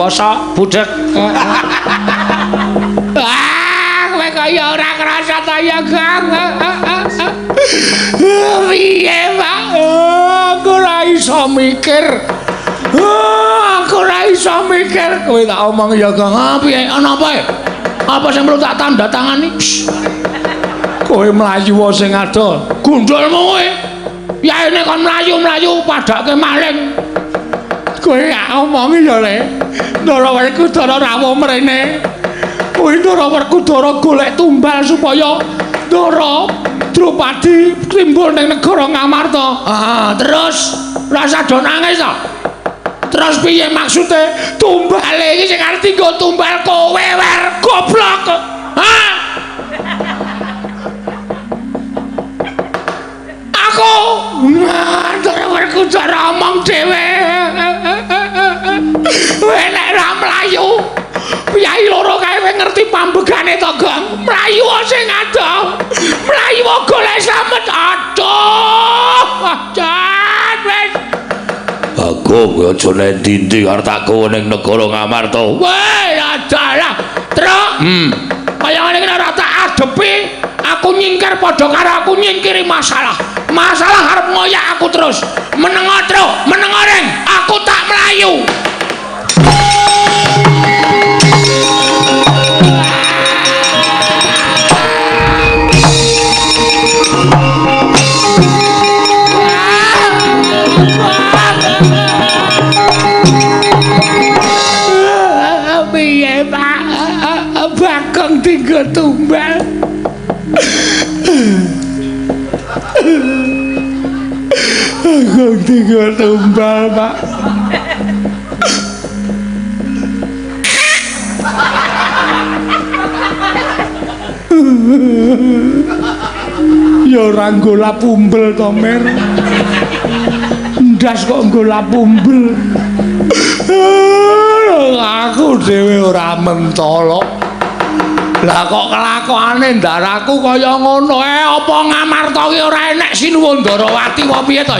Poso budek. Kowe kaya ora krasa ta ya, Kang. Piye, Pak? Aku ora iso mikir. Aku ora iso mikir. Kowe tak omong ya, Kang. Piye? Ana apa? Apa sing perlu tak tanda tangani? Kowe mlayu wae sing ado. Gundulmu kowe. Yaene kon mlayu-mlayu padake maling. Kowe gak omongi ya, Le. Ndara Werkudara rawuh mrene. Kowe Ndara Werkudara golek tumbal supaya Ndara Drupadi timbul ning negara Ngamarta. Terus rasa do nangis to. Terus piye maksude tumbale iki sing arep nggo tumbal kowe wer goblok. Aku Ndara Werkudara omong dhewe. Nek ra mlayu piyai loro kae kowe ngerti pambegane to, Gang? Mlayu sing adoh. Mlayu golek slamet. Aduh. Jan wis. Aku aja nek ndi arep tak kowe ning negara Ngamarta. Weh, adalah. Truk. Kaya ngene iki ora tak adepi, aku nyingkir padha karo aku nyingkiri masalah. Masalah arep ngoyak aku terus. Menengo truk, menengo ring, aku tak mlayu. Piye, Pak? Bakong tinggal tumbal. Bakong tinggal tumbal, Pak. Ya ora nggo lapumbel to, Mer. Ndas kok nggo lapumbel. Aku dhewe ora mentolo. Lah kok kelakuane ndaraku kaya ngono apa Ngamarta ki ora enek Sinuwun Ndarawati apa piye to?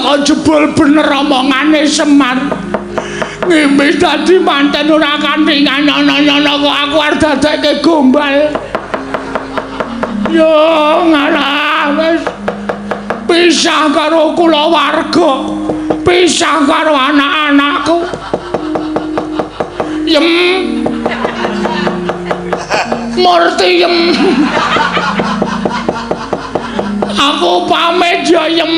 Kok jebul bener omongane Semar. Ngimpi dadi manten ora kanthi nyono-nyono kok aku arep dadekke gombal. Yo ngalah wis pisah karo kulawarga, pisah karo anak-anakku. Yem. Murti yem. Aku pamit ya yem.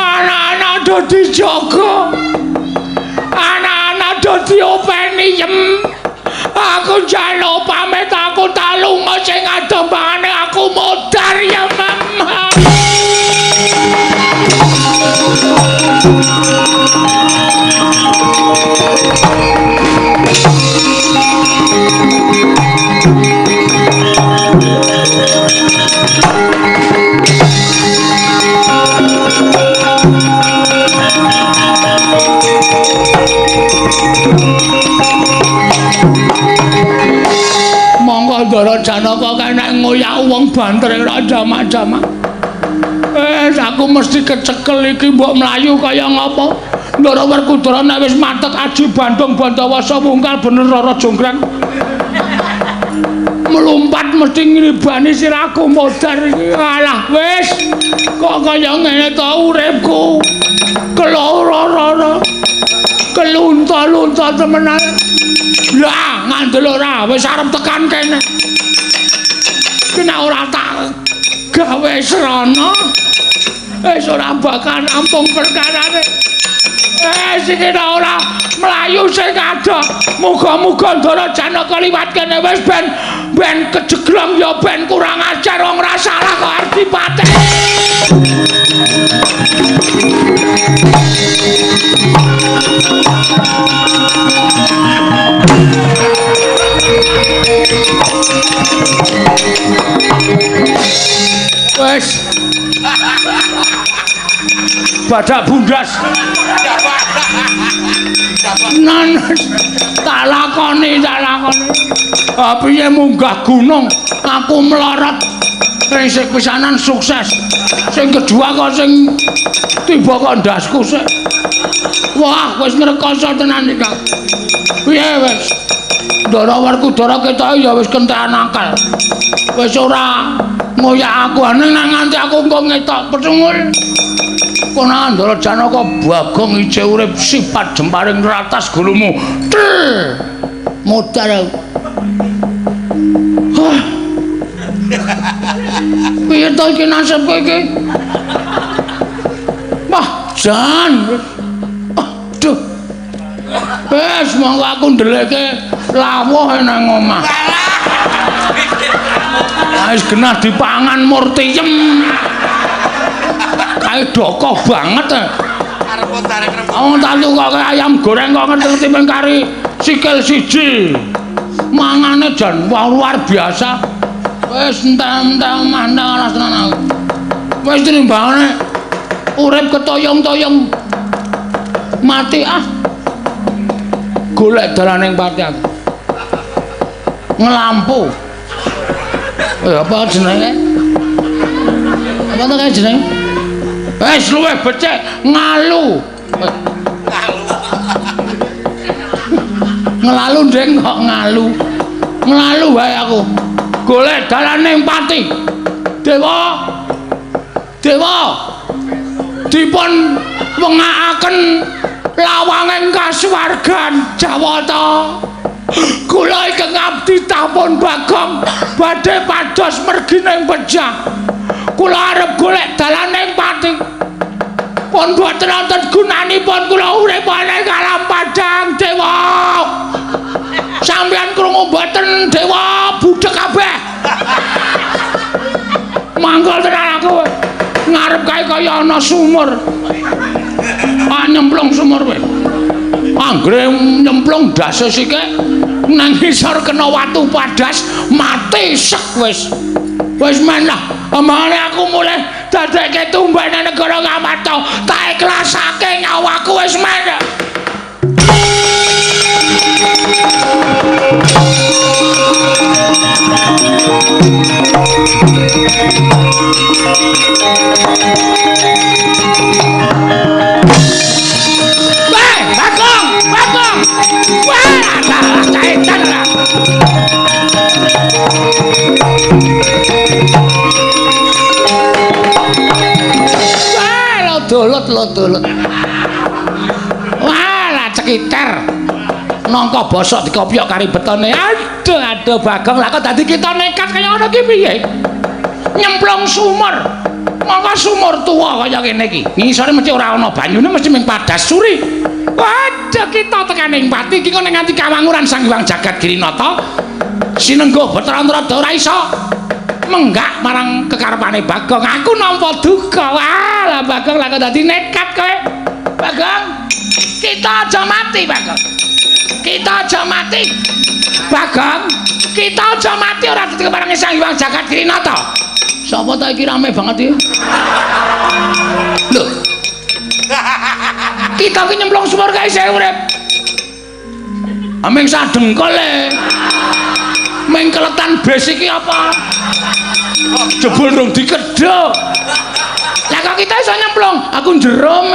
Anak-anak do dijaga. Anak-anak do diopeni yem. Aku njaluk pamit aku tak lunga sing adoh bangane aku modar ya Mama. Ndara Janaka kena ngoyak wong banter ora jamak-jamak. Aku mesti kecekel iki mbok mlayu kaya ngapa. Ndara Werkudara nek wis matek Aji Bandung Bandawasa mungkal bener Rara Jonggrang. Melumpat mesti ngribani sirahku modar iki. Alah wis kok kaya ngene to uripku. Keloro-loro. Kelunta-lunta temenan. Lah ngandel ora wis arep tekan kene. Kena ora tak gawe srana. Wis ora bakal nampung perkarane. Sing ora mlayu sing adoh. Muga-muga Ndara Janaka liwat kene wis ben kejeglong ya ben kurang ajar wong ora salah kok arep dipateni. badak bundas. Nanas tak lakoni. Piye munggah gunung aku melorot. Sing pisanan sukses. Sing kedua kok sing tiba kok ndasku sik. Wah, wis ngrekoso tenan iki. Piye wis? Ndara-warku dara ketoke ya wis kentekan akal. Wis ora ngoyak aku nang nganti aku engko ngetok petungul. Kono Ndara Janaka Bagong ije urip sipat jemparing ratas gulumu. Modal. Piye to iki nasibku iki? Wah, jan. Aduh. Wes monggo aku ndeleke lawuh nang omah. Wis genah dipangan murtiyem. Kae dokoh banget. Wong tak tukoke ayam goreng kok ngerti ping kari sikil siji. Mangane jan luar biasa. Wis entek-entek mandang ora tenan aku. Wis tinimbangane urip ketoyong-toyong mati golek dalaning pati aku. Ngelampu. Apa jenenge? Apa to kae jenenge? Wis luwih becik ngalu. Ngelalu ndeng kok ngalu. Ngelalu wae aku. Golek dalaning pati. Dewa dipun wengakaken lawanging kasuwargan Jawata. Kula ingkang abdi Tapun Bagong badhe pados mergi ning Pejah. Kula arep golek dalaning pati. Pun boten wonten gunanipun kula urip ana kalam padang Dewa. Sampeyan krungu mboten Dewa budhek kabeh. Manggol tenan aku. Ngarep kae kaya ana sumur. Nyemplung sumur kowe. Anggere nyemplung dase sithik nang ngisor kena watu padas mati sek wis. Wis men lah. Amane aku mulih dadekke tumbane negara Ngamarta. Tak ikhlasake nyawaku wis men. Bagong! Wah, kaitan lah. Wah, lo dolut. Wah, lah cekiter. Nangka bosok dikopiok kari betone. Aduh Bagong, lah kok dadi kita nekat kaya ngono ki piye? Nyemplung sumur. Mangka sumur tuwa kaya kene iki. Ngisore mesti ora ana banyune, mesti mung padas suri. Waduh, kita tekaning pati iki kok nganti kawanguran Sang Hyang Jagat Girinata. Sinengguh Bathara ora iso menggak marang kekarepane Bagong. Aku nampa duka. Wah, lah Bagong lah kok dadi nekat kowe. Bagong, kita aja mati, Bagong. Kita aja mati. Bagong, kita aja mati ora dikeparangi Sang Hyang Jagat Girinata. Sapa ta iki rame banget iki? Lho. Kita ki nyemplung sumur kae isih urip. Ameng sadengkol e. Meng keletan bes iki apa? Jebul rung dikedhok. Lah kok kita iso nyemplung? Aku njero.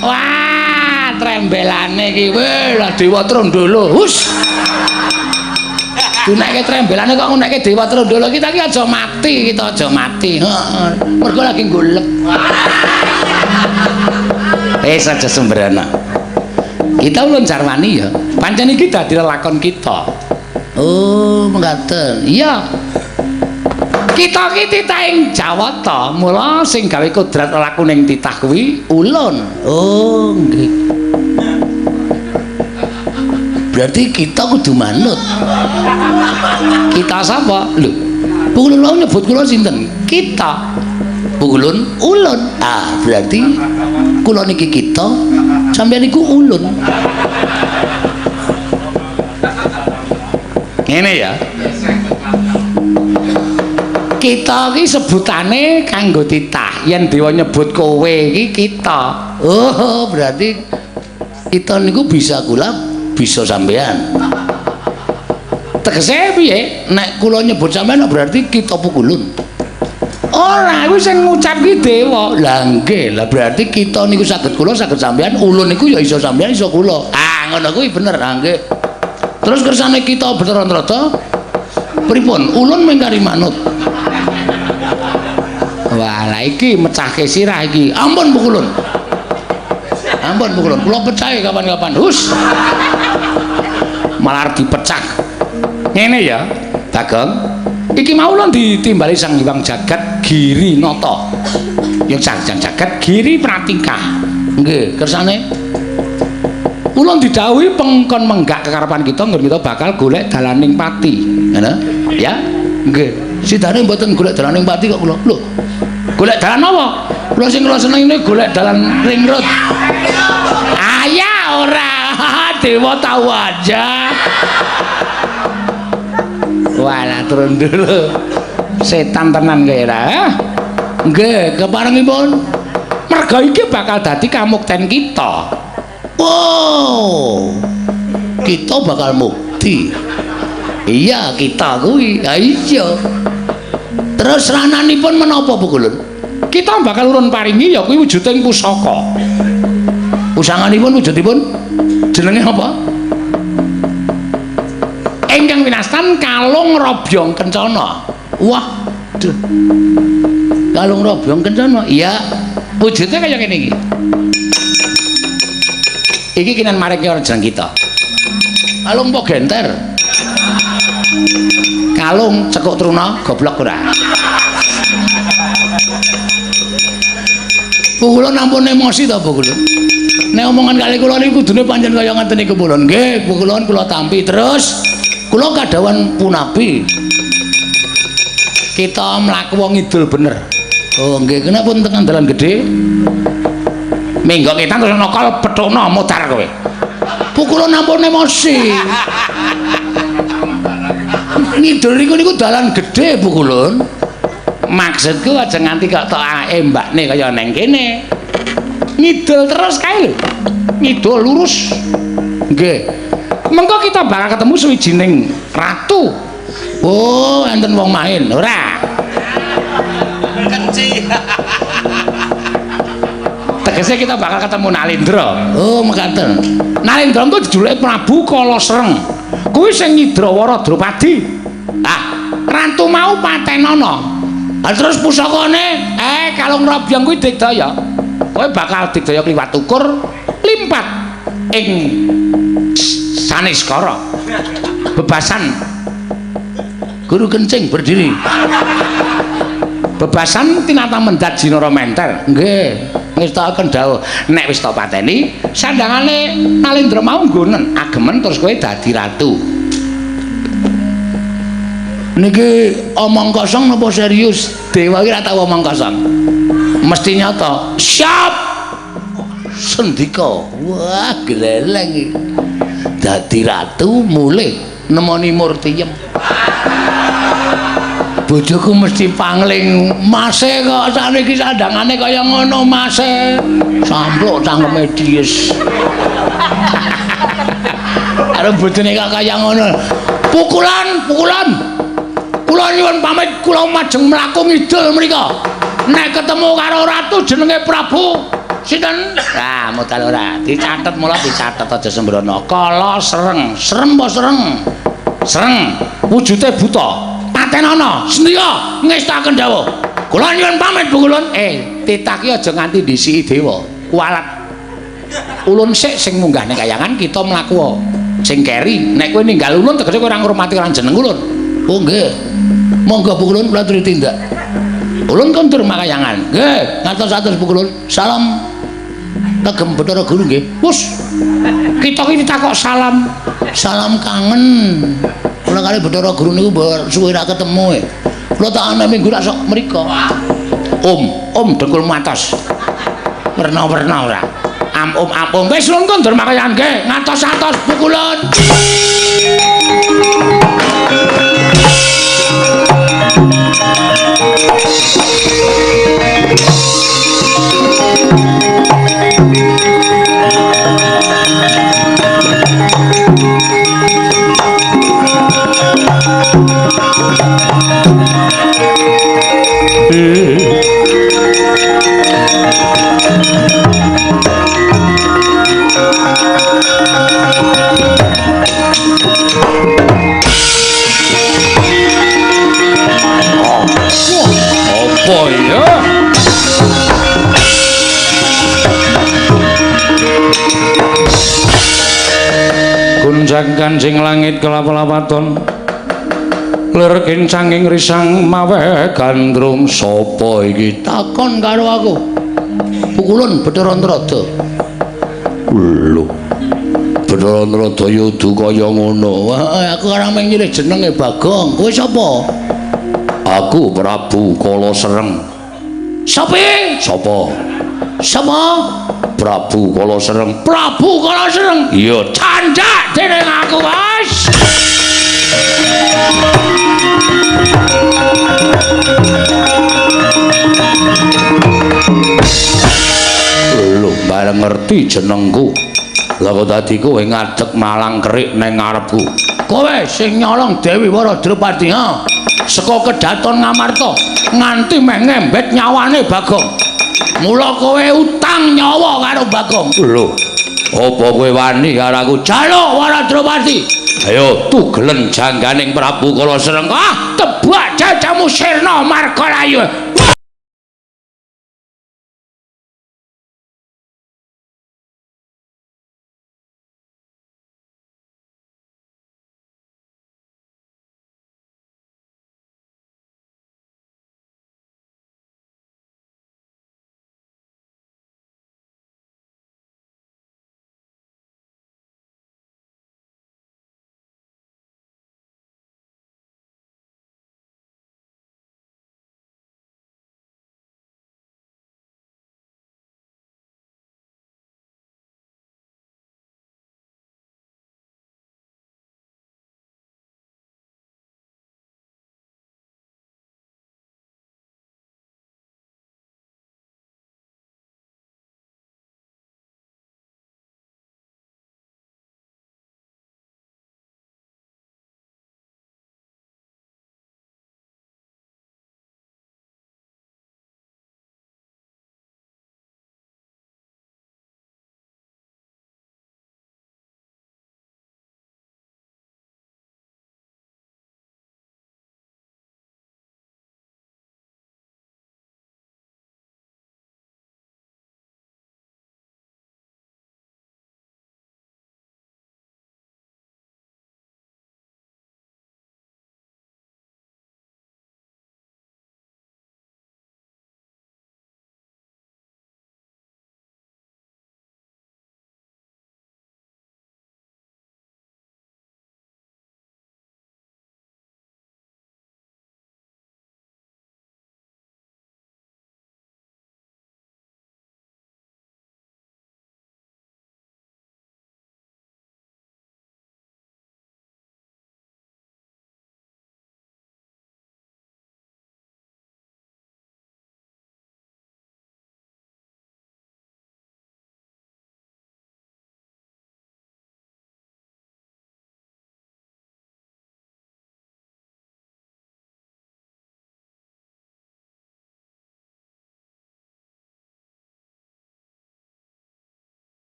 Wah, trembelane iki weh lah Dewa Trondolo. Hus. Dunake trembelane kok nguneke Dewa Trondolo kita ki aja mati, kita aja mati. Heeh. Mergo lagi golek. Aja sembrana. Kita ulun jarwani ya. Pancen iki dadi lelakon kita. Oh, menggaten. Iya. Kita ki titahing Jawata, mula sing gawe kodrat laku ning titah kuwi ulun. Oh, nggih. Berarti kita kudu manut. Kita sapa? Lho. Pulun wau nyebut kula sinten? Kita. Pulun ulun. Berarti kula niki kita, sampeyan niku ulun. Ngene ya. Kita iki sebutane kanggo titah. Yen dewa nyebut kowe iki kita. Oh, berarti kita niku bisa kula, bisa sampean. Tegese piye? Nek kula nyebut sampean berarti kita pukulun. Ora, kuwi sing ngucap ki dewa. Lah nggih, lah berarti kita niku saged kula, saged sampean, ulun niku ya iso sampean, iso kula. Ah, ngono kuwi bener, ah nggih. Terus kersane kita Bathara pripun? Ulun mengkari manut. Wah, lah iki mecahke sirah iki. Ampun pukulun. Ampun pukulun, kula pecahe kapan-kapan. Hus. Malah dipecah. Ngene ya, Bagong. Iki mau lho ditimbali Sang Hyang Jagat Giri Nata. Yang Sang Jagat Giri Pratika. Nggih, kersane kula didhawuhi pengkon menggak kekarepan kita nggon kita bakal golek dalaning pati. Ngono? Ya? Nggih. Sidane mboten golek dalaning pati kok kula. Lho. Golek dalan apa? Kula sing kula senengine golek dalan ring road. Aya ora. Dewa tahu aja. Walah turun dulu. Setan tenan kaya ra. Nggih, keparengipun. Merga iki bakal dadi kamukten kita. Wow. Kita bakal mukti. Iya, kita kuwi. Ya iya. Terus rananipun menapa pukulun? Kita bakal urun paringi ya kuwi wujuding pusaka. Pusanganipun wujudipun jenenge apa? Ingkang winastan Kalung Robyong Kencana. Wah, duh. Kalung Robyong Kencana. Iya, wujudnya kaya ngene iki. Iki kinan maring ora jeneng kita. Kalung po genter. Kalung cekuk truna goblok ora. Pukulun ampun emosi to pukulun. Nek omongan kali kula niku kudune pancen kaya ngaten niku pukulun. Nggih, pukulun kula tampi terus kula kadhawan punapi. Kita mlaku wong idul bener. Oh nggih, kenapa pun tekan dalan gedhe? Minggo kita terus nokol petukno mutar kowe. Pukulun ampun emosi. Ngidul niku dalan gedhe pukulun. Maksudku aja nganti kok tokake mbakne kaya neng kene. Ngidul terus kae lho. Ngidul lurus. Nggih. Mengko kita bakal ketemu sawijining ratu. Oh, enten wong main, ora. Keci. Tegese kita bakal ketemu Nalendra. Oh, mekaten. Nalendra ku dijuluki Prabu Kalasreng. Kuwi sing Nyidrawara Drupadi. Ah, ratu mau patenana. Lah terus pusakane, Kalung Robyong kuwi digdaya. Kowe bakal digdaya kliwat ukur limpat ing Saniskara. Bebasan Guru Kencing berdiri. Bebasan tinata mendat Jinara Menter. Nggih, ngestakaken dawuh. Nek wis ta pateni, sandangane Nalendra mau nggonen agemen terus kowe dadi ratu. Niki omong kosong napa serius? Dewa iki ora tau omong kosong. Mesti nyata. Siap. Sendika. Wah, gleleng iki. Dadi ratu mulih nemoni Murtiyem. Bojoku mesti pangling. Mase kok saniki sandangane kaya ngono, Mase. Sampluk cangkeme dies. Karo bojone kok kaya ngono. Pukulan. Kula nyuwun pamit kula majeng mlaku ngidul mrika. Nek ketemu karo ratu jenenge Prabu sinten? Ah, modal ora. Dicatet mula dicatet aja sembrono. Kalasreng. Serem apa sereng? Sereng. Wujude buta. Patenana. Sendika ngestaken dawuh. Kula nyuwun pamit pukulun. Titah ki aja nganti disiki dewa. Kualat. Ulun sik sing munggah ning kayangan kita mlaku. Sing keri. Nek kowe ninggal ulun tegese kowe ora ngurmati lan jeneng ulun. Oh nggih. Monggo pukulun kula aturi tindak. Ulun kondur makayangan. Nggih, ngatos-atos pukulun. Salam kagem Bathara Guru nggih. Wus. Kita iki ditakok salam. Salam kangen. Kula kali Bathara Guru niku suwe ra ketemu. Kula tak ana minggu ra sok mriko. Om dengkul matos. Werna-werna ora. Om. Wis ulun kondur makayangan nggih. Ngatos-atos pukulun. ya. Gunjang kancing langit kelap-lapaton lir kincanging risang mawe gandrung sapa iki takon karo aku pukulun Bathara Antrada lho Bathara Antrada yudu kaya ngono aku ora mung nyilih jenenge Bagong kowe sapa aku Prabu Kala Sereng sapa sapa Prabu Kala Sereng Prabu Kala Sereng iya candhak dening aku Mas lho bareng ngerti jenengku lha kok dadi kowe ngadeg malang kerik ning ngarepku kowe sing nyolong Dewi Waradrupati ha saka Kedaton Ngamarta nganti meh ngembet nyawane Bagong mula kowe utang nyawa karo Bagong lho apa kowe wani karo aku jaluk Waradrupati ayo tugelen jangganing Prabu Kala Sereng tebak jajamu sirna Markalayu